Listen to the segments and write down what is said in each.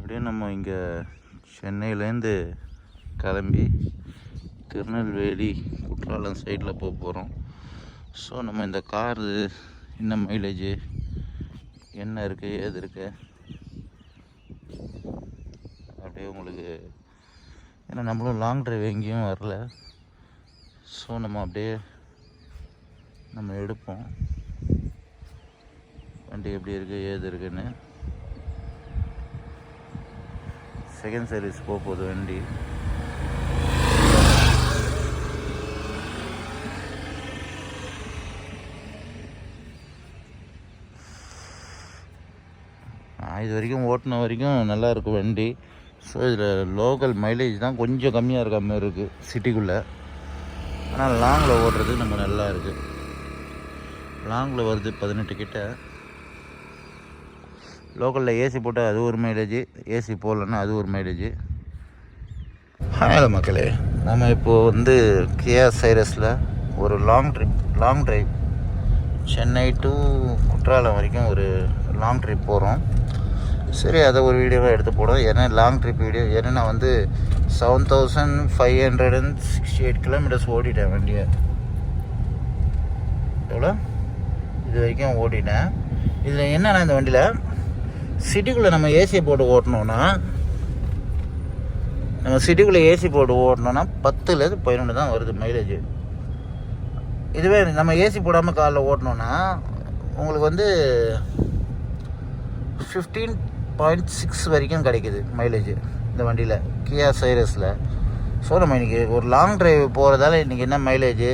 அப்படியே நம்ம இங்கே சென்னையிலேருந்து கிளம்பி திருநெல்வேலி குற்றாலம் சைடில் போக போகிறோம். ஸோ நம்ம இந்த காரு என்ன மைலேஜு என்ன இருக்குது ஏது இருக்குது அப்படியே உங்களுக்கு, ஏன்னா நம்மளும் லாங் ட்ரைவ் எங்கேயும் வரல. ஸோ நம்ம அப்படியே நம்ம எடுப்போம் வண்டி எப்படி இருக்குது ஏது இருக்குன்னு. செகண்ட் சர்வீஸ் போக போகுது வண்டி. இது வரைக்கும் ஓட்டின வரைக்கும் நல்லா இருக்குது வண்டி. ஸோ இதில் லோக்கல் மைலேஜ் தான் கொஞ்சம் கம்மியாக இருக்க மாதிரி இருக்குது சிட்டிக்குள்ளே. ஆனால் லாங்கில் ஓடுறது நம்ம நல்லா இருக்குது. லாங்கில் வருது 18 கிட்ட. லோக்கலில் ஏசி போட்டால் அது ஒரு மைலேஜ், ஏசி போடலன்னா அது ஒரு மைலேஜ். ஹலோ மக்களே, நம்ம இப்போது கியா சைரஸில் ஒரு long drive Chennai to Courtallam வரைக்கும் ஒரு லாங் ட்ரிப் போகிறோம். சரி, அதை ஒரு வீடியோவாக எடுத்து போடுவோம். ஏன்னா லாங் ட்ரிப் வீடியோ, ஏன்னா நான் 7568 கிலோமீட்டர்ஸ் ஓடிட்டேன் வண்டியை. எவ்வளோ இது வரைக்கும் ஓடிட்டேன். இதில் என்னென்னா இந்த வண்டியில் சிட்டிக்குள்ளே நம்ம ஏசி போட்டு ஓட்டினோன்னா, நம்ம சிட்டிக்குள்ளே ஏசி போட்டு ஓட்டினோன்னா 10லேருந்து 11 தான் வருது மைலேஜ். இதுவே நம்ம ஏசி போடாமல் காலில் ஓட்டினோன்னா உங்களுக்கு 15.6 வரைக்கும் கிடைக்குது மைலேஜ் இந்த வண்டியில், கியா சைரஸில். ஸோ நம்ம இன்றைக்கி ஒரு லாங் ட்ரைவ் போகிறதால இன்றைக்கி என்ன மைலேஜ்.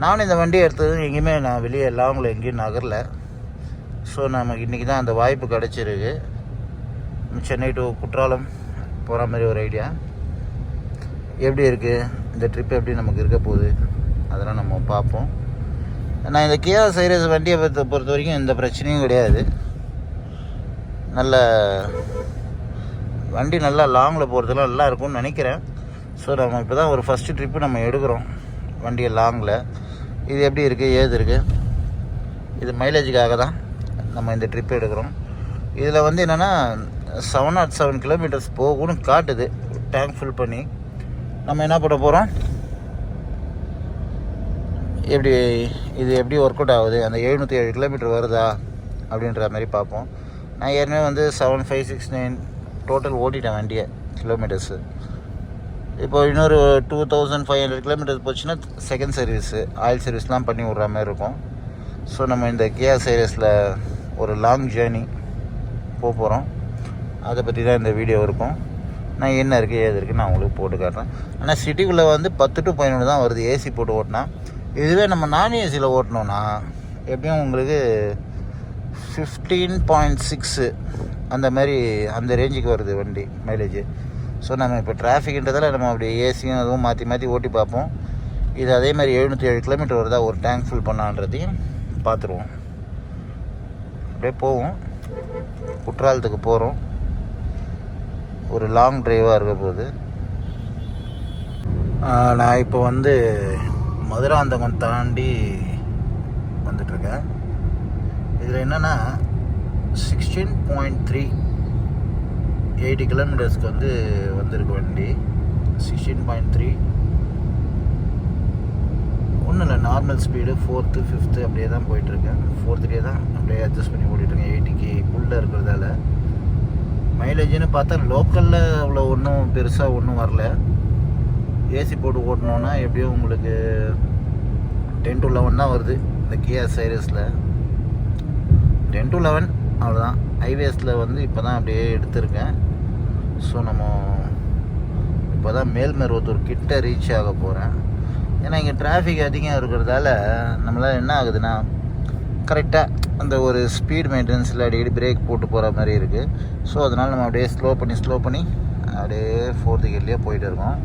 நானும் இந்த வண்டியை எடுத்தது எங்கேயுமே நான் வெளியே லாங்கில் எங்கேயும் நகரல. ஸோ நமக்கு இன்றைக்கி தான் அந்த வாய்ப்பு கிடச்சிருக்கு. சென்னை டு குற்றாலம் போகிற மாதிரி ஒரு ஐடியா. எப்படி இருக்குது இந்த ட்ரிப், எப்படி நமக்கு இருக்க போகுது அதெல்லாம் நம்ம பார்ப்போம். நான் இந்த கியா சைரஸ் வண்டியை பொறுத்த வரைக்கும் எந்த பிரச்சனையும் கிடையாது. நல்ல வண்டி, நல்லா லாங்கில் போகிறதுலாம் நல்லா இருக்கும்னு நினைக்கிறேன். ஸோ நம்ம இப்போ தான் ஒரு ஃபஸ்ட்டு ட்ரிப்பு நம்ம எடுக்கிறோம் வண்டியை லாங்கில். இது எப்படி இருக்குது ஏது இருக்குது, இது மைலேஜுக்காக தான் நம்ம இந்த ட்ரிப் எடுக்கிறோம். இதில் என்னென்னா 707 கிலோமீட்டர்ஸ் போகும்னு காட்டுது டேங்க் ஃபுல் பண்ணி. நம்ம என்ன பண்ண போகிறோம், இது எப்படி ஒர்க் அவுட் ஆகுது, அந்த 707 கிலோமீட்டர் வருதா அப்படின்ற மாதிரி பார்ப்போம். நான் ஏற்கனவே 7569 டோட்டல் ஓட்டிட்டேன் வண்டியை கிலோமீட்டர்ஸு. இப்போ இன்னொரு 2500 கிலோமீட்டர்ஸ் போச்சுன்னா செகண்ட் சர்வீஸு, ஆயில் சர்வீஸ்லாம் பண்ணி விட்ற மாதிரி இருக்கும். ஸோ நம்ம இந்த கியா சைரஸில் ஒரு லாங் ஜேர்னி போக போகிறோம். அதை பற்றி தான் இந்த வீடியோ இருக்கும். நான் என்ன இருக்குது ஏது இருக்குது நான் உங்களுக்கு போட்டு காட்டுறேன். ஆனால் சிட்டிக்குள்ளே 10 to 11 தான் வருது ஏசி போட்டு ஓட்டினா. இதுவே நம்ம நான் ஏசியில் ஓட்டினோன்னா எப்படியும் உங்களுக்கு 15.6 அந்த மாதிரி அந்த ரேஞ்சுக்கு வருது வண்டி மைலேஜ். ஸோ நம்ம இப்போ டிராஃபிக்ன்றதால நம்ம அப்படி ஏசியும் அதுவும் மாற்றி ஓட்டி பார்ப்போம். இது அதே மாதிரி 707 கிலோமீட்டர் வருதா ஒரு டேங்க் ஃபுல் பண்ணான்றதையும் பார்த்துருவோம். அப்படியே போவோம், குற்றாலத்துக்கு போகிறோம். ஒரு லாங் ட்ரைவாக இருக்க போகுது. நான் இப்போ மதுராந்தகம் தாண்டி வந்துட்டுருக்கேன். இதில் என்னென்னா 16.3 80 கிலோமீட்டர்ஸ்க்கு வந்திருக்கு வண்டி. 16.3 ஒன்றும் இல்லை, நார்மல் ஸ்பீடு 4th 5th அப்படியே தான் போயிட்டுருக்கேன். 4th தான் அப்படியே அட்ஜஸ்ட் பண்ணி ஓடிட்டுருக்கேன் 80க்கு உள்ளே இருக்கிறதால. மைலேஜ்னு பார்த்தா லோக்கலில் அவ்வளோ ஒன்றும் பெருசாக ஒன்றும் வரல. ஏசி போட்டு ஓட்டணுன்னா எப்படியும் உங்களுக்கு 10 to 11 தான் வருது இந்த கியா சைரஸில். 10 to 11 அவ்வளோதான். ஹைவேஸில் இப்போ தான் அப்படியே எடுத்திருக்கேன். ஸோ நம்ம இப்போ தான் மேல்மருவத்தூர் கிட்ட ரீச் ஆக போகிறேன். ஏன்னா இங்கே டிராஃபிக் அதிகம் இருக்கிறதால நம்மளால் என்ன ஆகுதுன்னா கரெக்டாக அந்த ஒரு ஸ்பீட் மெயின்டெனன்ஸில் அடிக்கடி பிரேக் போட்டு போகிற மாதிரி இருக்குது. ஸோ அதனால் நம்ம அப்படியே ஸ்லோ பண்ணி அப்படியே 4th கியர்லேயே போயிட்டு இருக்கோம்.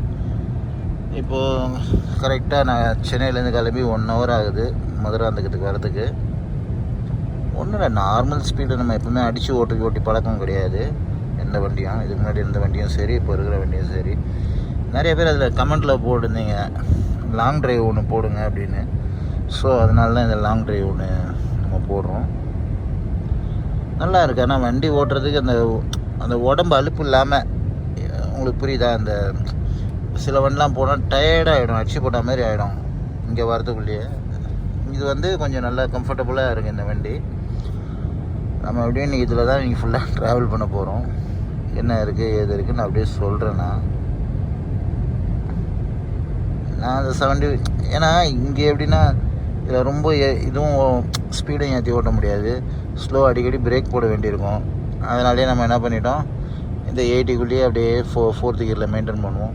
இப்போது கரெக்டாக நான் சென்னையிலேருந்து கிளம்பி 1 hour ஆகுது மதுராந்தகத்துக்கு வரதுக்கு. ஒன்றும் இல்லை, நார்மல் ஸ்பீடு நம்ம எப்பவுமே அடித்து ஓட்டி பழக்கம் கிடையாது எந்த வண்டியும். இதுக்கு முன்னாடி எந்த வண்டியும் சரி, இப்போ இருக்கிற வண்டியும் சரி. நிறைய பேர் அதில் கமெண்ட்டில் போட்டிருந்தீங்க லாங் ட்ரைவ் ஒன்று போடுங்க அப்படின்னு. ஸோ அதனால தான் இந்த லாங் ட்ரைவ் ஒன்று நம்ம போடுறோம். நல்லா இருக்குது. ஆனால் வண்டி ஓட்டுறதுக்கு அந்த அந்த உடம்பு அலுப்பு இல்லாமல், உங்களுக்கு புரியுதா? அந்த சில வண்டிலாம் போனால் டயர்டாகிடும், அடிச்சு போட்ட மாதிரி ஆகிடும் இங்கே வரதுக்குள்ளேயே. இது வந்து கொஞ்சம் நல்லா கம்ஃபர்டபுளாக இருக்குது இந்த வண்டி. நம்ம அப்படியே இன்றைக்கி இதில் தான் நீங்கள் ஃபுல்லாக ட்ராவல் பண்ண போகிறோம். என்ன இருக்குது ஏது இருக்குதுன்னு நான் அப்படியே சொல்கிறேன். நான் அந்த 70, ஏன்னா இங்கே எப்படின்னா இதில் ரொம்ப இதுவும் ஸ்பீடும் ஏற்றி ஓட்ட முடியாது, ஸ்லோ அடிக்கடி பிரேக் போட வேண்டியிருக்கும். அதனாலே நம்ம என்ன பண்ணிட்டோம், இந்த 80குள்ளேயே அப்படியே ஃபோர்த்து கியரில் மெயின்டைன் பண்ணுவோம்.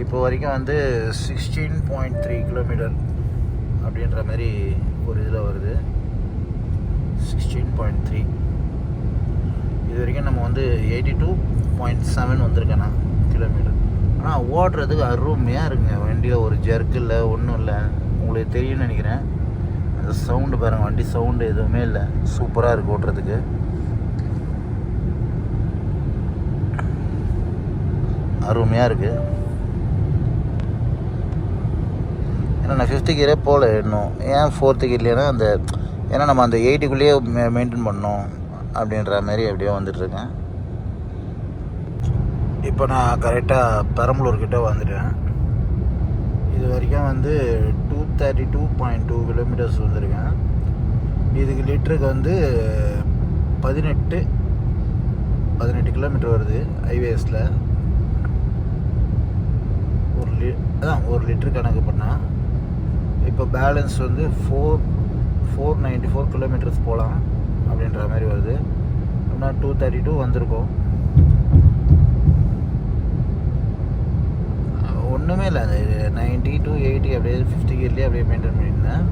இப்போ வரைக்கும் வந்து 16.3 கிலோமீட்டர் அப்படின்ற மாதிரி ஒரு இதில் வருது. 16.3. இது வரைக்கும் நம்ம வந்து 82.7 வந்திருக்கேண்ணா கிலோமீட்டர். ஆனால் ஓடுறதுக்கு அருமையாக இருக்குங்க வண்டியில். ஒரு ஜர்க்கு இல்லை, ஒன்றும் இல்லை. உங்களுக்கு தெரியும்னு நினைக்கிறேன். அந்த சவுண்டு பாருங்கள், வண்டி சவுண்டு எதுவுமே இல்லை, சூப்பராக இருக்குது ஓட்டுறதுக்கு. அருமையாக இருக்குது. ஏன்னா நான் 5th கியரே போகல இன்னும். ஏன் 4th கியர்லேனா அந்த, ஏன்னா நம்ம அந்த 80குள்ளேயே மெயின்டைன் பண்ணோம் அப்படின்ற மாதிரி அப்படியே வந்துட்டுருக்கேன். இப்போ நான் கரெக்டாக பெரம்பலூர்கிட்ட வந்துட்டேன். இது வரைக்கும் வந்து 232.2 கிலோமீட்டர்ஸ் வந்திருக்கேன். இதுக்கு லிட்டருக்கு வந்து 18 கிலோமீட்டர் வருது ஹைவேஸில். ஒரு லிட்டரு கணக்கு பண்ணால் இப்போ பேலன்ஸ் வந்து 494 கிலோமீட்டர்ஸ் போகலாம் அப்படின்ற மாதிரி வருது. அப்படின்னா 232 வந்திருக்கோம். ஒன்றுமே இல்லை, அந்த 90 to 80 அப்படியே 5th கியர்லேயே அப்படியே மெயின்டைன் பண்ணியிருந்தேன்.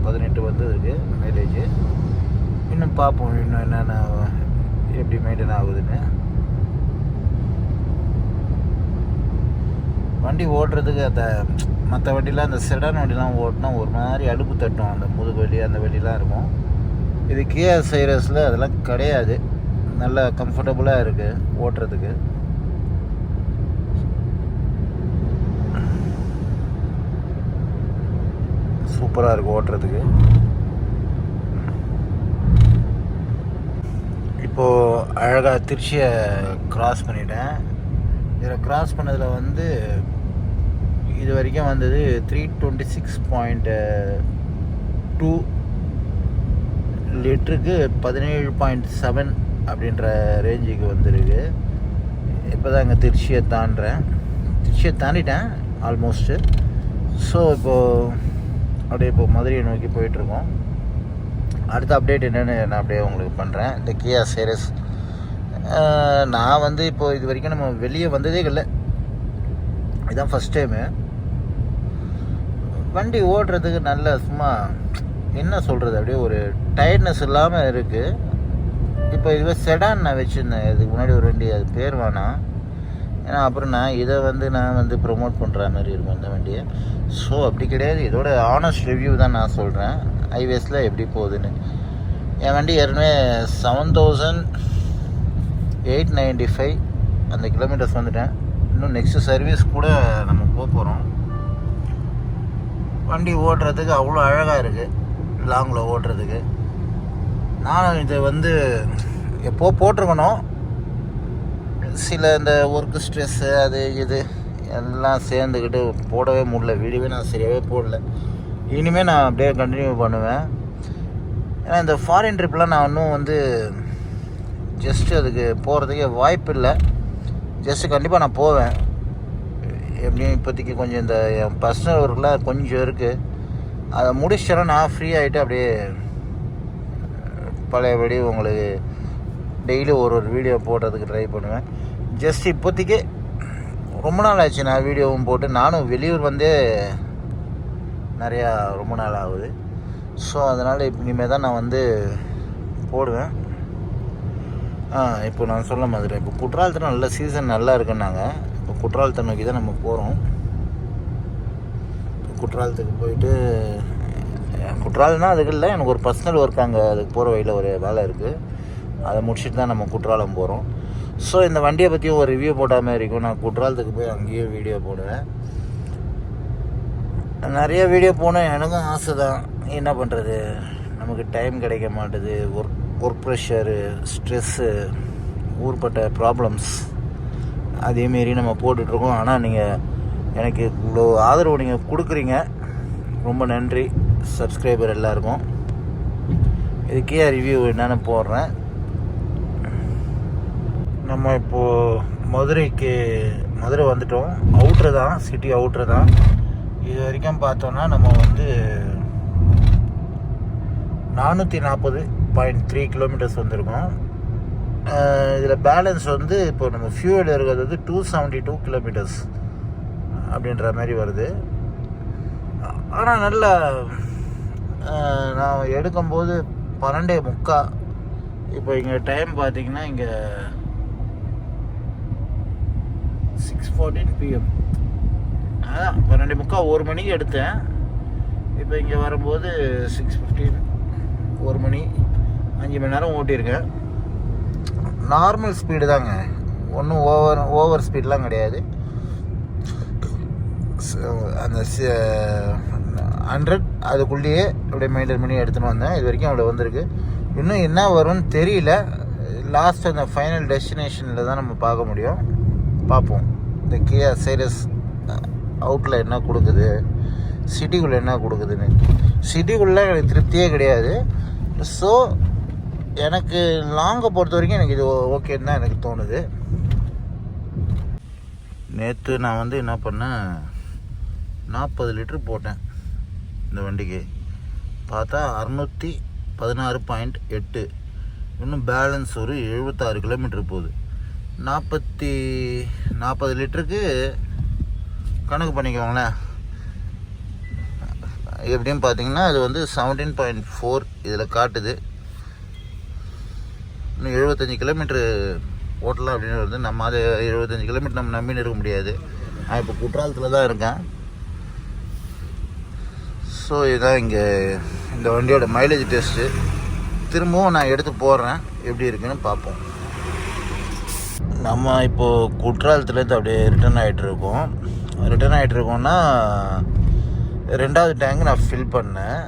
18 வந்துருக்கு மைலேஜ். இன்னும் பார்ப்போம் இன்னும் என்னென்ன எப்படி மெயின்டைன் ஆகுதுன்னு. வண்டி ஓட்டுறதுக்கு அந்த மற்ற வண்டிலாம், அந்த செடான் வண்டிலாம் ஓட்டினா ஒரு மாதிரி அலுப்பு தட்டும், அந்த முதுகு வலி அந்த வலிலாம் இருக்கும். இது கியா சைரஸில் அதெல்லாம் கிடையாது, நல்லா கம்ஃபர்டபுளாக இருக்குது ஓட்டுறதுக்கு. சூப்பராக இருக்குது ஓட்டுறதுக்கு. இப்போது அழகாக திருச்சியை க்ராஸ் பண்ணிட்டேன். இதில் க்ராஸ் பண்ணதில் வந்து இது வரைக்கும் வந்தது 326.2 லிட்டருக்கு 17.7 அப்படின்ற ரேஞ்சுக்கு வந்துருக்கு. இப்போ தான் இங்கே திருச்சியை தாண்டிட்டேன் ஆல்மோஸ்ட்டு. ஸோ இப்போது அப்படியே இப்போ மதுரையை நோக்கி போயிட்டுருக்கோம். அடுத்த அப்டேட் என்னென்னு நான் அப்படியே உங்களுக்கு பண்ணுறேன். இந்த கியா சைரஸ் நான் வந்து இப்போது இது வரைக்கும் நம்ம வெளியே வந்ததே இல்லை, இதுதான் ஃபஸ்ட் டைமு. வண்டி ஓட்டுறதுக்கு நல்ல சும்மா என்ன சொல்கிறது, அப்படியே ஒரு டயர்ட்னஸ் இல்லாமல் இருக்குது. இப்போ இதுவே செடான் நான் வச்சுருந்தேன் இதுக்கு முன்னாடி ஒரு வண்டி, அது பேர் வேணாம், ஏன்னா அப்புறம் நான் வந்து ப்ரொமோட் பண்ணுற மாதிரி இருக்கும் இந்த வண்டியை. ஸோ அப்படி கிடையாது, இதோட ஆனஸ்ட் ரிவ்யூ தான் நான் சொல்கிறேன் ஹைவேஸில் எப்படி போகுதுன்னு. என் வண்டி ஏற்கனவே 7895 அந்த கிலோமீட்டர்ஸ் வந்துட்டேன். இன்னும் நெக்ஸ்ட்டு சர்வீஸ் கூட நம்ம போகிறோம். வண்டி ஓட்டுறதுக்கு அவ்வளோ அழகாக இருக்குது, லாங்கில் ஓட்டுறதுக்கு. நானும் இதை வந்து எப்போ போட்டிருக்கணும், சில இந்த ஒர்க்கு ஸ்ட்ரெஸ்ஸு அது இது எல்லாம் சேர்ந்துக்கிட்டு போடவே முடியல. வீடியோவே நான் சரியாகவே போடல. இனிமேல் நான் அப்படியே கண்டினியூ பண்ணுவேன். ஏன்னா இந்த ஃபாரின் ட்ரிப்லாம் நான் இன்னும் வந்து ஜஸ்ட்டு அதுக்கு போகிறதுக்கே வாய்ப்பு இல்லை. ஜஸ்ட்டு கண்டிப்பாக நான் போவேன். எப்படியும் இப்போதைக்கு கொஞ்சம் இந்த என் பர்சனல் ஒர்க்கெலாம் கொஞ்சம் இருக்குது, அதை முடிச்சிட்டேன்னா நான் ஃப்ரீ ஆகிட்டு அப்படியே பழையபடி உங்களுக்கு டெய்லி ஒரு வீடியோ போடுறதுக்கு ட்ரை பண்ணுவேன். ஜஸ்ட் இப்போதைக்கு ரொம்ப நாள் ஆச்சு நான் வீடியோவும் போட்டு. நானும் வெளியூர் வந்தே ரொம்ப நாள் ஆகுது. ஸோ அதனால் இனிமேல் தான் நான் வந்து போடுவேன். இப்போ நான் சொல்ல மாதிரி இப்போ குற்றாலத்தில் நல்ல சீசன் நல்லா இருக்குன்னாங்க. இப்போ குற்றாலத்தை நோக்கி தான் நம்ம போகிறோம். குற்றாலத்துக்கு போயிட்டு, குற்றாலம்னா அதுக்கு இல்லை, எனக்கு ஒரு பர்சனல் ஒர்க் அங்கே அதுக்கு போகிற வழியில் ஒரு வேலை இருக்குது, அதை முடிச்சுட்டு தான் நம்ம குற்றாலம் போகிறோம். ஸோ இந்த வண்டியை பற்றியும் ஒரு ரிவ்யூ போட்ட மாதிரி இருக்கும். நான் குற்றாலத்துக்கு போய் அங்கேயே வீடியோ போடுவேன். நிறைய வீடியோ போனேன், எனக்கும் ஆசை தான். என்ன பண்ணுறது, நமக்கு டைம் கிடைக்க மாட்டுது. ஒர்க் ப்ரெஷரு, ஸ்ட்ரெஸ்ஸு, ஊர்பட்ட ப்ராப்ளம்ஸ் அதேமாரி நம்ம போட்டுட்ருக்கோம். ஆனால் நீங்கள் எனக்கு இவ்வளோ ஆதரவு நீங்கள் கொடுக்குறீங்க, ரொம்ப நன்றி சப்ஸ்கிரைபர் எல்லாருக்கும். இதுக்கே ரிவ்யூ என்னென்னு போடுறேன். நம்ம இப்போது மதுரை வந்துட்டோம். அவுட்ரு தான், சிட்டி அவுட்ரு தான். இது வரைக்கும் பார்த்தோன்னா நம்ம வந்து 440.3 கிலோமீட்டர்ஸ் வந்திருக்கோம். இதில் பேலன்ஸ் வந்து இப்போ நம்ம ஃபியூவல் இருக்கிறது வந்து 272 கிலோமீட்டர்ஸ் அப்படின்ற மாதிரி வருது. ஆனால் நல்லா நான் எடுக்கும்போது 12:45. இப்போ இங்கே டைம் பார்த்திங்கன்னா இங்கே 6:14 PM. அதான் 12:45 1 மணிக்கு எடுத்தேன். இப்போ இங்கே வரும்போது 6:15 1 மணி, 5 மணி நேரம் ஓட்டியிருக்கேன். நார்மல் ஸ்பீடு தாங்க, ஒன்றும் ஓவர் ஸ்பீட்லாம் கிடையாது. அந்த 100 அதுக்குள்ளேயே அப்படியே மெயின்டைன் பண்ணி எடுத்துன்னு வந்தேன். இது வரைக்கும் அவ்வளோ வந்திருக்கு. இன்னும் என்ன வரும்னு தெரியல. லாஸ்ட் அந்த ஃபைனல் டெஸ்டினேஷனில் தான் நம்ம பார்க்க முடியும். பார்ப்போம் இந்த கியா சைரஸ் அவுட்டில் என்ன கொடுக்குது, சிட்டிக்குள்ளே என்ன கொடுக்குதுன்னு. சிட்டிக்குள்ளே எனக்கு திருப்தியே கிடையாது. ஸோ எனக்கு லாங்கை பொறுத்த வரைக்கும் எனக்கு இது ஓகேன்னு தான் எனக்கு தோணுது. நேற்று நான் வந்து என்ன பண்ணேன், 40 லிட்ரு போட்டேன் இந்த வண்டிக்கு. பார்த்தா 616.8. இன்னும் பேலன்ஸ் ஒரு 76 கிலோமீட்டர் போகுது. 40 லிட்டருக்கு கணக்கு பண்ணிக்கோங்களேன். எப்படின்னு பார்த்தீங்கன்னா அது வந்து 17.4 இதில் காட்டுது. இன்னும் 75 கிலோமீட்ரு ஓட்டலாம் அப்படின்னு வருது. நம்ம அது 75 கிலோமீட்டர் நம்ம நம்பின்னு இருக்க முடியாது. நான் இப்போ குற்றாலத்தில் தான் இருக்கேன். ஸோ இதுதான் இங்கே இந்த வண்டியோட மைலேஜ் டெஸ்ட்டு. திரும்பவும் நான் எடுத்து போடுறேன், எப்படி இருக்குன்னு பார்ப்போம். நம்ம இப்போது குற்றாலத்துலேருந்து அப்படியே ரிட்டர்ன் ஆகிட்டுருக்கோம்னா 2வது டேங்க் நான் ஃபில் பண்ணேன்.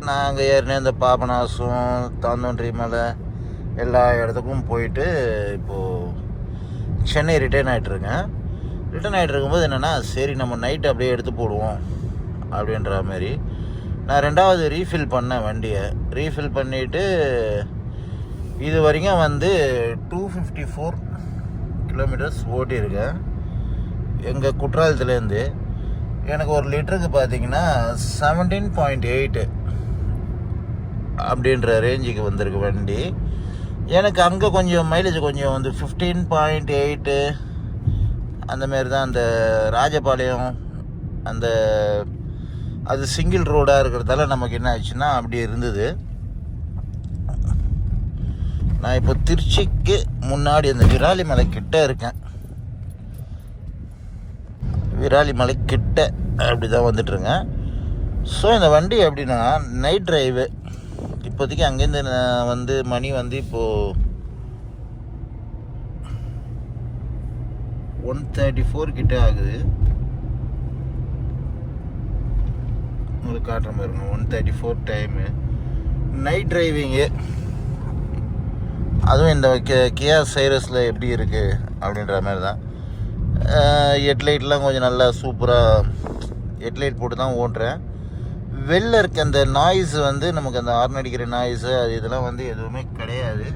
நான் அங்கே ஏறினேன் இந்த பாபநாசம், தாந்தோன்றி மலை எல்லா இடத்துக்கும் போயிட்டு இப்போது சென்னை ரிட்டர்ன் ஆகிட்டுருக்கும்போது என்னென்னா, சரி நம்ம நைட்டு அப்படியே எடுத்து போடுவோம் அப்படின்ற மாதிரி நான் 2வது ரீஃபில் பண்ணேன் வண்டியை. ரீஃபில் பண்ணிவிட்டு இது வரைக்கும் வந்து 254 கிலோமீட்டர்ஸ் ஓட்டியிருக்கேன் எங்கள் குற்றாலத்துலேருந்து. எனக்கு ஒரு லிட்டருக்கு பார்த்தீங்கன்னா 17.8 அப்படின்ற ரேஞ்சுக்கு வந்திருக்கு வண்டி. எனக்கு அங்கே கொஞ்சம் மைலேஜ் கொஞ்சம் வந்து 15.8 அந்தமாரி தான். அந்த ராஜபாளையம் அந்த அது சிங்கிள் ரோடாக இருக்கிறதால நமக்கு என்ன ஆச்சுன்னா அப்படி இருந்தது. நான் இப்போ திருச்சிக்கு முன்னாடி அந்த விராலிமலை கிட்ட இருக்கேன். விராலிமலை கிட்ட அப்படி தான் வந்துட்டுருங்க. ஸோ இந்த வண்டி எப்படின்னா நைட் ட்ரைவு. இப்போதைக்கு அங்கேருந்து நான் வந்து மணி வந்து இப்போது 1:34 கிட்ட ஆகுது. உங்களுக்கு காட்டுற மாதிரி இருக்கும் 1:34 டைமு. நைட் டிரைவிங்கு, அதுவும் இந்த கியா சைரஸில் எப்படி இருக்குது அப்படின்ற மாதிரி தான். ஹெட்லைட்லாம் கொஞ்சம் நல்லா சூப்பராக ஹெட்லைட் போட்டு தான் ஓட்டுறேன். வெளில இருக்க அந்த நாய்ஸ் வந்து நமக்கு அந்த ஹார்ன் அடிக்கிற நாய்ஸு அது இதெல்லாம் வந்து எதுவுமே கிடையாது.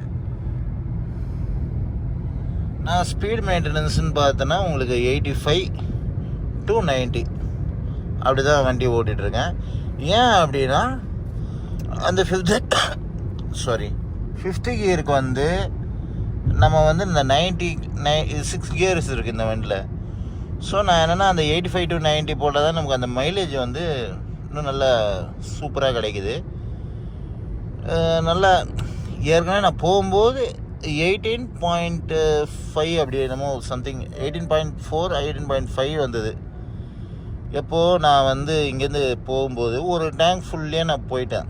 நான் ஸ்பீட் மெயின்டெனன்ஸ்னு பார்த்தேன்னா உங்களுக்கு 85 to 90 அப்படி தான் வண்டி ஓட்டிகிட்ருக்கேன். ஏன் அப்படின்னா அந்த ஃபிஃப்த்து கியருக்கு வந்து நம்ம வந்து இந்த 6 கியர்ஸ் இருக்குது இந்த வண்டியில். ஸோ நான் என்னென்னா அந்த 85 to 90 போட்டால் தான் நமக்கு அந்த மைலேஜ் வந்து இன்னும் நல்லா சூப்பராக கிடைக்குது. நல்லா ஏற்கனவே நான் போகும்போது 18.5 அப்படி என்னமோ சம்திங் 18.4 18.5 வந்தது. எப்போது நான் வந்து இங்கேருந்து போகும்போது ஒரு டேங்க் ஃபுல்லே நான் போயிட்டேன்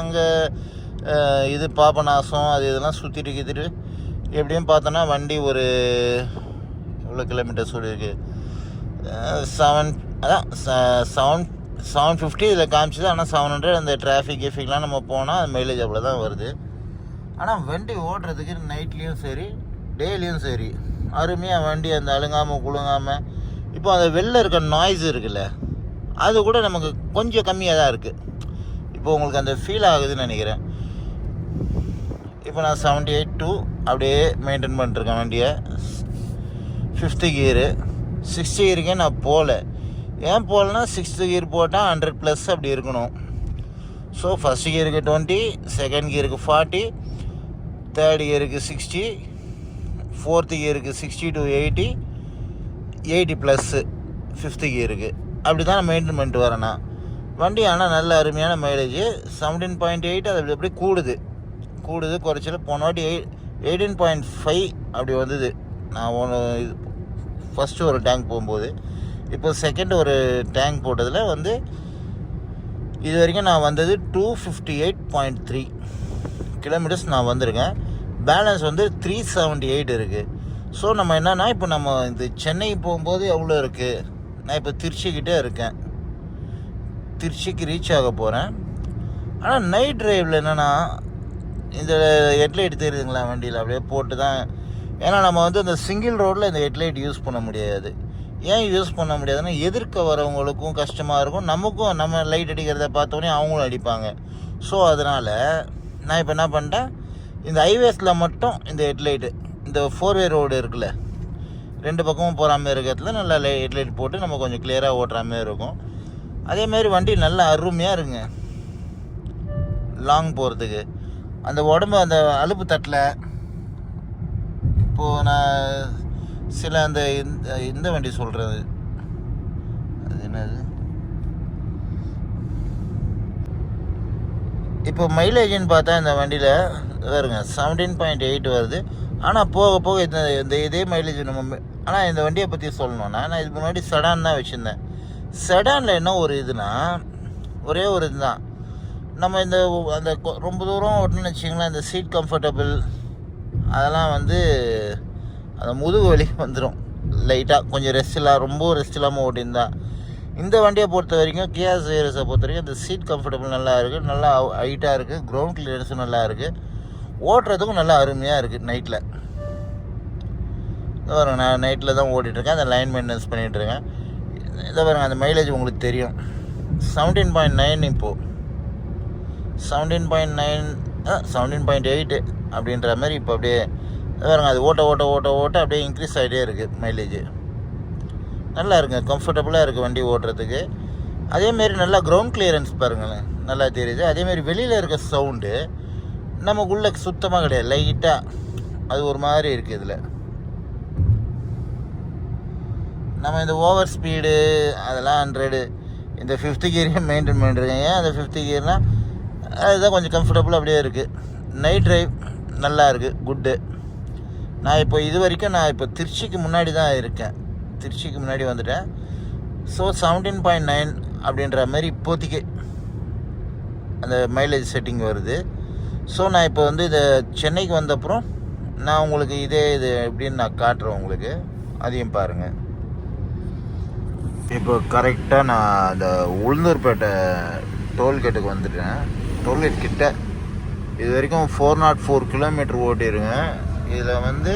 அங்கே இது பாபநாசம் அது இதெல்லாம் சுற்றிட்டு எப்படியும் பார்த்தோன்னா வண்டி ஒரு எவ்வளோ கிலோமீட்டர் சொல்லியிருக்கு 750 இதில் காமிச்சிது. ஆனால் 700 அந்த டிராஃபிக்லாம் நம்ம போனால் அது மைலேஜ் அவ்வளோ தான் வருது. ஆனால் வண்டி ஓடுறதுக்கு நைட்லேயும் சரி டேலையும் சரி அருமையாக வண்டி அந்த அழுங்காமல் குழுங்காமல். இப்போ அந்த வெளில இருக்க நாய்ஸ் இருக்குல்ல, அது கூட நமக்கு கொஞ்சம் கம்மியாக தான் இருக்குது. இப்போ உங்களுக்கு அந்த ஃபீல் ஆகுதுன்னு நினைக்கிறேன். இப்போ நான் 78 அப்படியே மெயின்டைன் பண்ணிட்டுருக்கேன் வண்டியை. 5th கியரு 6th கியருக்கே நான் போகல. ஏன் போகலன்னா 6th கியர் போட்டால் 100+ அப்படி இருக்கணும். So 1st கியருக்கு 20, 2nd கியருக்கு 40, 3rd கியருக்கு 60, 4th கியருக்கு 60 to 80, 80+ 5th கியருக்கு. அப்படி தான் நான் மெயின்டைன் பண்ணிட்டு வரேன்னா வண்டி. ஆனால் நல்ல அருமையான மைலேஜ் 17.8. அது எப்படி கூடுது குறைச்சல. போன வாட்டி 18.5 அப்படி வந்தது. நான் ஃபஸ்ட்டு ஒரு டேங்க் போகும்போது. இப்போ செகண்ட் ஒரு டேங்க் போட்டதில் வந்து இது வரைக்கும் நான் வந்தது 258.3 கிலோமீட்டர்ஸ் நான் வந்திருக்கேன். பேலன்ஸ் வந்து 378 இருக்குது. ஸோ நம்ம என்னென்னா இப்போ நம்ம இந்த சென்னை போகும்போது எவ்வளோ இருக்குது, நான் இப்போ திருச்சிக்கிட்டே இருக்கேன். திருச்சிக்கு ரீச் ஆக போகிறேன். ஆனால் நைட் ட்ரைவில் என்னென்னா இந்த ஹெட்லைட் தெரியுதுங்களா வண்டியில் அப்படியே போட்டு தான். ஏன்னா நம்ம வந்து அந்த சிங்கிள் ரோட்டில் இந்த ஹெட்லைட் யூஸ் பண்ண முடியாது. ஏன் யூஸ் பண்ண முடியாதுன்னா எதிர்க்க வரவங்களுக்கும் கஷ்டமாக இருக்கும், நமக்கும் நம்ம லைட் அடிக்கிறத பார்த்தோன்னே அவங்களும் அடிப்பாங்க. ஸோ அதனால் நான் இப்போ என்ன பண்ணிட்டேன், இந்த ஹைவேஸில் மட்டும் இந்த ஹெட்லைட்டு, இந்த 4-வே ரோடு இருக்குல்ல, 2 பக்கமும் போகிற மாதிரி இருக்கிறதுல நல்லா ஹெட்லைட் போட்டு நம்ம கொஞ்சம் கிளியராக ஓட்டுற மாதிரி இருக்கும். அதேமாரி வண்டி நல்லா அருமையாக இருக்குங்க லாங் போகிறதுக்கு. அந்த உடம்பு அந்த அலுப்பு தட்டில் இப்போது நான் சில அந்த இந்த வண்டி சொல்கிறது, அது என்னது, இப்போ மைலேஜ்னு பார்த்தா இந்த வண்டியில் வருங்க 17.8 வருது. ஆனால் போக போக இந்த இதே மைலேஜ் நம்ம. ஆனால் இந்த வண்டியை பற்றி சொல்லணுன்னா, நான் இதுக்கு முன்னாடி செடான் தான் வச்சுருந்தேன். செடானில் என்ன ஒரு இதுனா, ஒரே ஒரு இதுதான், நம்ம இந்த அந்த ரொம்ப தூரம் ஓட்டணும்னு வச்சிங்களேன், இந்த சீட் கம்ஃபர்டபுள் அதெல்லாம் வந்து அந்த முதுகு வலி வந்துடும் லைட்டாக. கொஞ்சம் ரொம்ப ரெஸ்ட் இல்லாமல் ஓட்டியிருந்தா. இந்த வண்டியை பொறுத்த வரைக்கும், கியா சியரஸை பொறுத்த வரைக்கும் இந்த சீட் கம்ஃபர்டபுள் நல்லா இருக்குது, நல்லா ஹைட்டாக இருக்குது, கிரவுண்ட் கிளியரன்ஸும் நல்லா இருக்குது, ஓட்டுறதுக்கும் நல்லா அருமையாக இருக்குது நைட்டில். இதை பாருங்க, நான் நைட்டில் தான் ஓட்டிகிட்ருக்கேன், அந்த லைன் மெயின்டெனன்ஸ் பண்ணிகிட்ருக்கேன். இதை பாருங்க, அந்த மைலேஜ் உங்களுக்கு தெரியும் 17.9, இப்போது 17.8 அப்படின்ற மாதிரி இப்போ அப்படியே பாருங்க. அது ஓட்ட அப்படியே இன்க்ரீஸ் ஆகிட்டே இருக்குது மைலேஜ். நல்லா இருக்குங்க, கம்ஃபர்டபுளாக இருக்குது வண்டி ஓட்டுறதுக்கு. அதேமாரி நல்லா கிரவுண்ட் கிளியரன்ஸ் பாருங்களேன், நல்லா தெரியுது. அதேமாரி வெளியில் இருக்க சவுண்டு நமக்குள்ளே சுத்தமாக கிடையாது, லைட்டாக அது ஒரு மாதிரி இருக்குது. இதில் நம்ம இந்த ஓவர் ஸ்பீடு அதெல்லாம் 100, இந்த 5th கியரையும் மெயின்டைன் பண்ணிட்டுருக்கேன். ஏன் அந்த 5th கியர்னால் அதுதான் கொஞ்சம் கம்ஃபர்டபுளாக அப்படியே இருக்குது. நைட் ட்ரைவ் நல்லா இருக்குது, குட்டு. நான் இப்போ இது வரைக்கும் நான் இப்போ திருச்சிக்கு முன்னாடி தான் இருக்கேன், திருச்சிக்கு முன்னாடி வந்துட்டேன். ஸோ 17.9 அப்படின்ற மாதிரி இப்போதைக்கு அந்த மைலேஜ் செட்டிங் வருது. ஸோ நான் இப்போ வந்து இதை சென்னைக்கு வந்தப்புறம் நான் உங்களுக்கு இது எப்படின்னு நான் காட்டுறேன் உங்களுக்கு, அதையும் பாருங்கள். இப்போ கரெக்டாக நான் அந்த உளுந்தூர்பேட்டை டோல்கேட்டுக்கு வந்துட்டேன். டோல்கேட் கிட்ட இது வரைக்கும் 404 கிலோமீட்டர் ஓட்டிருங்க. இதில் வந்து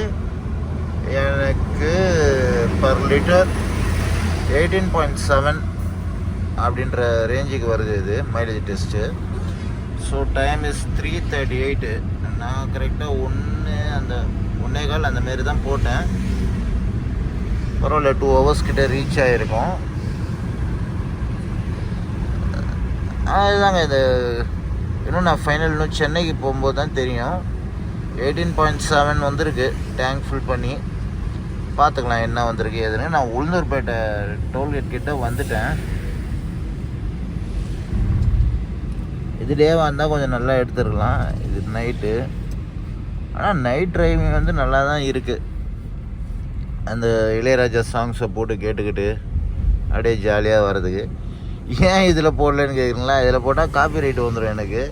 எனக்கு பர் லிட்டர் 18.7 அப்படின்ற ரேஞ்சுக்கு வருது இது mileage test. So time is 3:38. நான் கரெக்டாக 1:15 அந்த மாரி தான் போட்டேன். பரவாயில்ல, 2 ஹவர்ஸ் கிட்ட ரீச் ஆகிருக்கும். அதுதாங்க இது. இன்னும் நான் இன்னும் சென்னைக்கு போகும்போது தான் தெரியும். 18.7 வந்திருக்கு டேங்க் ஃபுல் பண்ணி. பார்த்துக்கலாம் என்ன வந்திருக்கு எதுன்னு. நான் உளுந்தூர்பேட்டை டோல்கேட் கிட்ட வந்துட்டேன். இதுலேயே வந்தால் கொஞ்சம் நல்லா எடுத்துருக்கலாம். இது நைட்டு. ஆனால் நைட் டிரைவிங் வந்து நல்லா தான் இருக்குது. அந்த இளையராஜா சாங்ஸை போட்டு கேட்டுக்கிட்டு அப்படியே ஜாலியாக வர்றதுக்கு. ஏன் இதில் போடலன்னு கேட்குறீங்களா? இதில் போட்டால் காப்பி ரைட் வந்துடும் எனக்கு.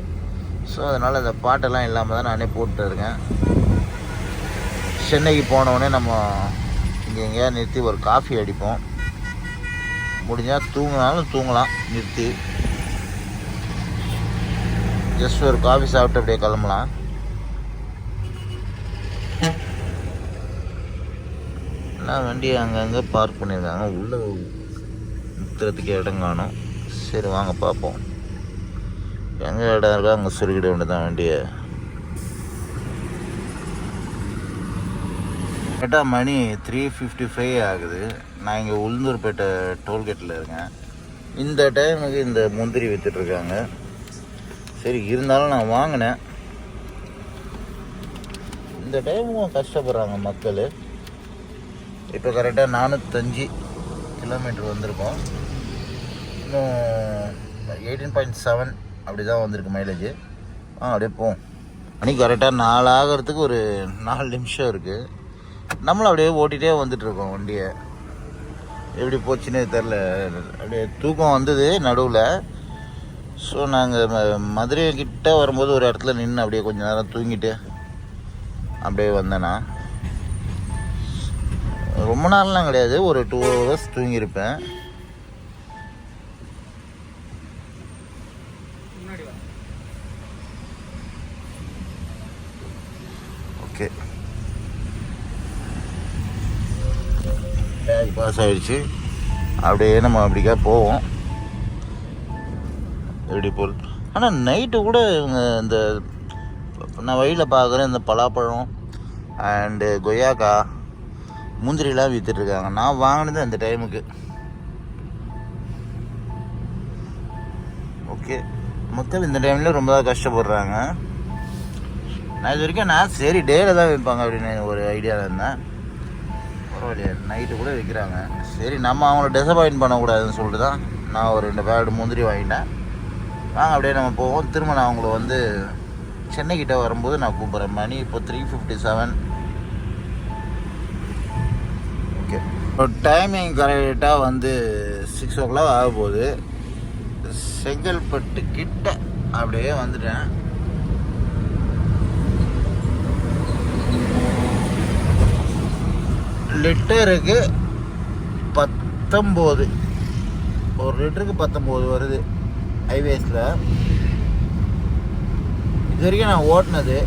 ஸோ அதனால் அந்த பாட்டெல்லாம் இல்லாமல் தான் நானே போட்டுருக்கேன். சென்னைக்கு போனவுடனே நம்ம இங்கே எங்கேயா நிறுத்தி ஒரு காஃபி அடிப்போம். முடிஞ்சால் தூங்கினாலும் தூங்கலாம் நிறுத்தி. ஜஸ்ட் ஒரு காஃபி சாப்பிட்டு அப்படியே கிளம்பலாம். எல்லாம் வண்டியை அங்கங்கே பார்க் பண்ணியிருக்காங்க. உள்ளே நிறுத்துறதுக்கு இடம் காணும். சரி வாங்க பார்ப்போம். எங்கே இடம் இருக்கோ அங்கே சுருக்கிட வேண்டியதான் வண்டியை. கரெக்டாக மணி 3:55 ஆகுது. நான் இங்கே உளுந்தூர்பேட்டை டோல்கேட்டில் இருக்கேன். இந்த டைமுக்கு இந்த முந்திரி விற்றுட்ருக்காங்க. சரி இருந்தாலும் நான் வாங்கினேன். இந்த டைமும் கஷ்டப்படுறாங்க மக்கள். இப்போ கரெக்டாக 405 கிலோமீட்டர் வந்திருக்கோம். இன்னும் 18.7 அப்படி தான் வந்திருக்கு மைலேஜ். அப்படியே போவோம். மணி கரெக்டாக 4 ஆகிறதுக்கு ஒரு 4 நிமிஷம் இருக்குது. நம்மளும் அப்படியே ஓட்டிகிட்டே வந்துட்டுருக்கோம் வண்டியை. எப்படி போச்சுன்னே தெரில. அப்படியே தூக்கம் வந்தது நடுவில். ஸோ நாங்கள் மதுரை கிட்ட வரும்போது ஒரு இடத்துல நின்று அப்படியே கொஞ்சம் நேரம் தூங்கிட்டு அப்படியே வந்தேன்னா. ரொம்ப நாள்லாம் கிடையாது, ஒரு 2 hours தூங்கியிருப்பேன். ஓகே, பேக் பாஸ் ஆகிடுச்சு. அப்படியே நம்ம அப்படிக்கா போவோம் எப்படி போல். ஆனால் நைட்டு கூட இவங்க இந்த நான் வழியில் பார்க்குறேன் இந்த பலாப்பழம் அண்டு கொய்யாக்கா முந்திரிலாம் விற்றுட்ருக்காங்க. நான் வாங்கினது அந்த டைமுக்கு. ஓகே, மக்கள் இந்த டைமில் ரொம்ப கஷ்டப்படுறாங்க. நான் இது வரைக்கும் சரி டேயில் தான் விற்பாங்க அப்படின்னு ஒரு ஐடியாவில் இருந்தேன். பரவாயில்லையா, நைட்டு கூட விற்கிறாங்க. சரி நம்ம அவங்கள டிசப்பாயின்ட் பண்ணக்கூடாதுன்னு சொல்லிட்டு தான் நான் ஒரு 2 பேடு முந்திரி வாங்கிட்டேன். வாங்க அப்படியே நம்ம போவோம். திரும்ப நான் அவங்கள சென்னைக்கிட்ட வரும்போது நான் கூப்பிட்றேன். மணி இப்போ 3:57. ஓகே, இப்போ டைமிங் கரெக்டாக 6 o'clock ஆக போகுது. செங்கல்பட்டு கிட்ட அப்படியே வந்துட்டேன். லிட்டருக்கு 19, ஒரு லிட்டருக்கு 19 வருது ஹைவேஸில். இது வரைக்கும் நான் ஓட்டினது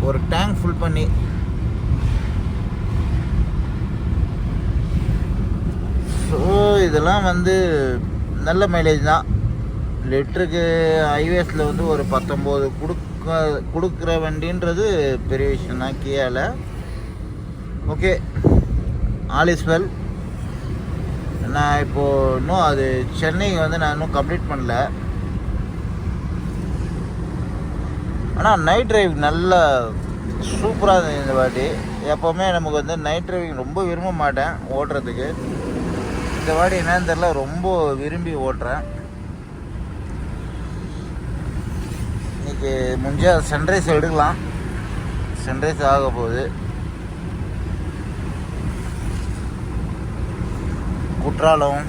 ஒரு டேங்க் ஃபுல் பண்ணி. ஸோ இதெல்லாம் நல்ல மைலேஜ் தான். லிட்டருக்கு ஹைவேஸில் ஒரு 19 கொடுக்குற வண்டின்றது பெரிய விஷயம் தான் கியாவில். Okay, all is well. நான் இப்போது இன்னும் அது சென்னைக்கு நான் இன்னும் கம்ப்ளீட் பண்ணல. ஆனால் நைட் டிரைவ் நல்லா சூப்பராக இருந்தது இந்த வாட்டி. எப்போவுமே நமக்கு நைட் டிரைவிங் ரொம்ப விரும்ப மாட்டேன் ஓட்டுறதுக்கு. இந்த வாட்டி என்னன்னு தெரில, ரொம்ப விரும்பி ஓட்டுறேன். இன்றைக்கி முடிஞ்சால் சன்ரைஸ் எடுக்கலாம். சன்ரைஸ் ஆக போகுது. குற்றாலம்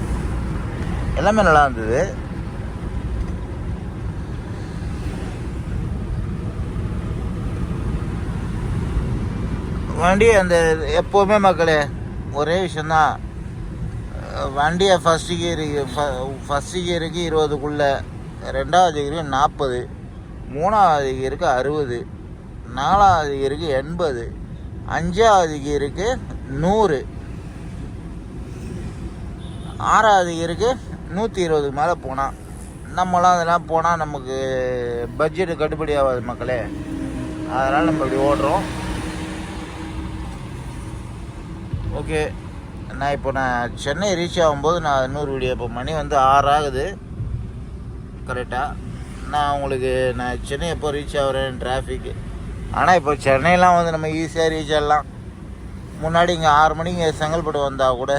எல்லாமே நல்லா இருந்தது. வண்டி எப்போவுமே மக்களே ஒரே விஷயந்தான். வண்டியை ஃபஸ்ட்டு கியருக்கு 20க்குள்ளே, 2வது கியருக்கு 40, 3வது கியருக்கு 60, 4வது கியருக்கு 80, 5வது கியருக்கு 100, 6வது கியருக்கு 120 மேலே போனால். நம்மளாம் அதெல்லாம் போனால் நமக்கு பட்ஜெட்டு கட்டுப்படி ஆகாது மக்களே. அதனால் நம்ம இப்படி ஓடுறோம். ஓகே, நான் சென்னை ரீச் ஆகும்போது நான் இன்னொரு வீடியோ. இப்போ மணி 6 ஆகுது கரெக்டாக. நான் சென்னை எப்போ ரீச் ஆகிறேன் டிராஃபிக்கு. ஆனால் இப்போ சென்னையெலாம் நம்ம ஈஸியாக ரீச் ஆகலாம். முன்னாடி இங்கே 6 மணிக்கு செங்கல்பட்டு வந்தால் கூட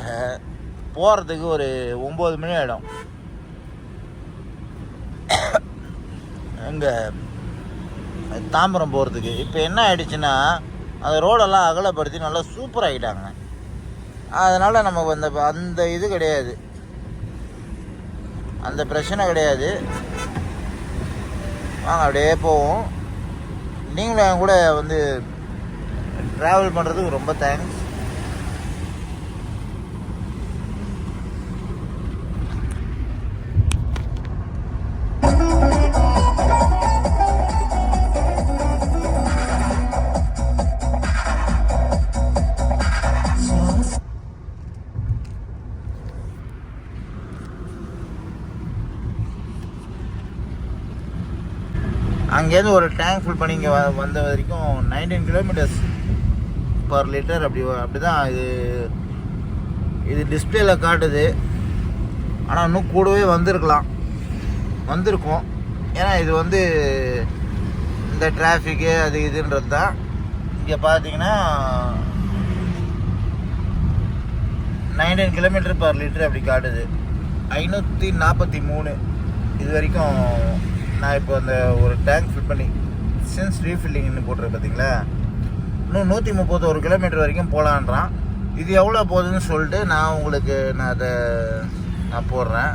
போகிறதுக்கு ஒரு 9 மணி ஆகிடும். இங்கே தாம்பரம் போகிறதுக்கு இப்போ என்ன ஆகிடுச்சுன்னா அந்த ரோடெல்லாம் அகலப்படுத்தி நல்லா சூப்பராகிட்டாங்க. அதனால் நமக்கு அந்த இது கிடையாது, அந்த பிரச்சனை கிடையாது. வாங்க அப்படியே போவோம். நீங்களும் என் கூட ட்ராவல் பண்ணுறதுக்கு ரொம்ப தேங்க்ஸ். அங்கேருந்து ஒரு டேங்க் ஃபுல் பண்ணி இங்கே வந்த வரைக்கும் 19 கிலோமீட்டர்ஸ் பர் லிட்டர் அப்படி தான் இது டிஸ்பிளேல காட்டுது. ஆனால் இன்னும் கூடவே வந்திருக்கும். ஏன்னா இது வந்து இந்த டிராஃபிக்கு அது இதுன்றது தான். இங்கே பார்த்தீங்கன்னா 19 கிலோமீட்டர் பர் லிட்டர் அப்படி காட்டுது. 543 இது வரைக்கும். நான் இப்போ அந்த ஒரு டேங்க் ஃபில் பண்ணி சின்ஸ் ரீஃபில்லிங்னு போட்டிருக்கு பார்த்தீங்களா, இன்னும் 131 கிலோமீட்டர் வரைக்கும் போகலான்றான். இது எவ்வளோ போகுதுன்னு சொல்லிட்டு நான் போடுறேன்.